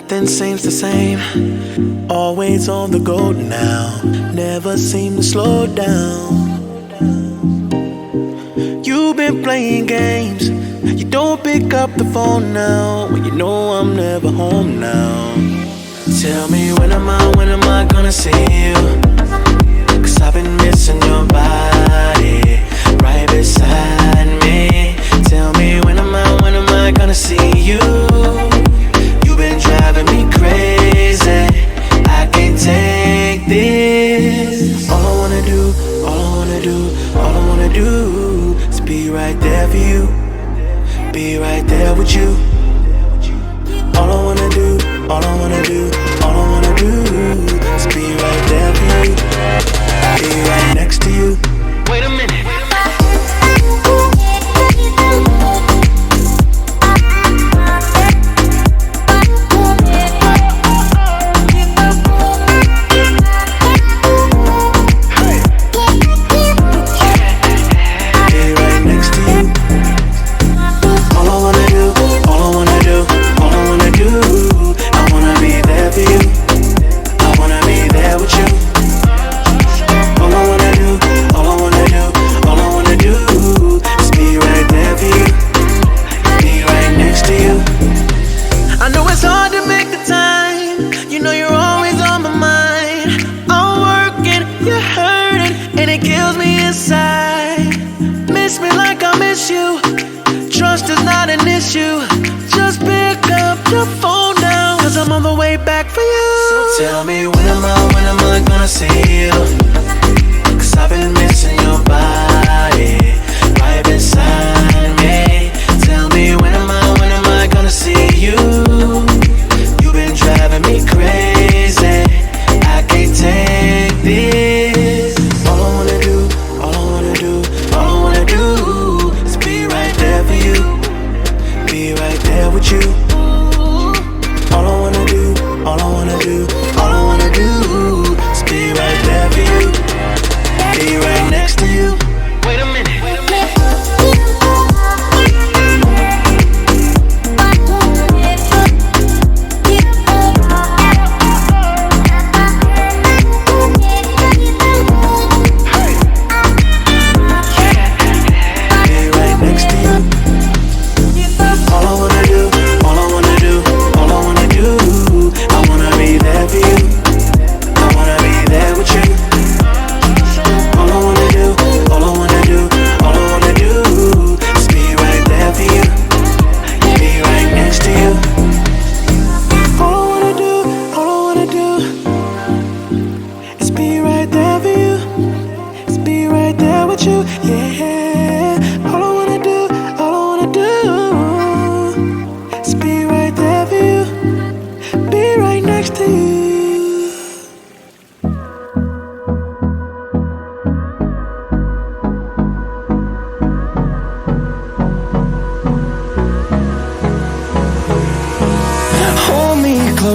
Nothing seems the same, always on the go now, never seem to slow down. You've been playing games, you don't pick up the phone now, when you know I'm never home now. Tell me when am I gonna see you? 'Cause I've been missing your body right beside me. Tell me when am I gonna see you? You've been driving me crazy, I can't take this. All I wanna do is be right there for you, be right there with you. All I wanna do is be right there for you, be right next to you. Wait a minute. Tell me when am I gonna see you? 'Cause I've been missing your body right beside me. Tell me when am I gonna see you? You've been driving me crazy, I can't take this. All I wanna do is be right there for you, be right there with you. All I wanna do is be right there for you, be right next to you. Wait a minute.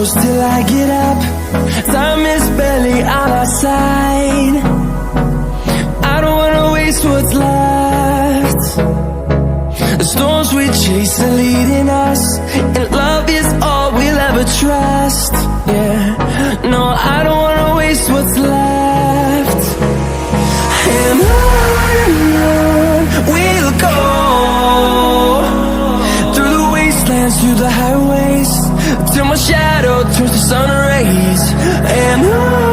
Till I get up, time is barely on our side. I don't wanna waste what's left. The storms we chase are leading us, and love is all we'll ever trust. Yeah, no, I don't wanna waste what's left. And on we'll go, through the wastelands, through the highways, till my shadow turns to sun rays. And on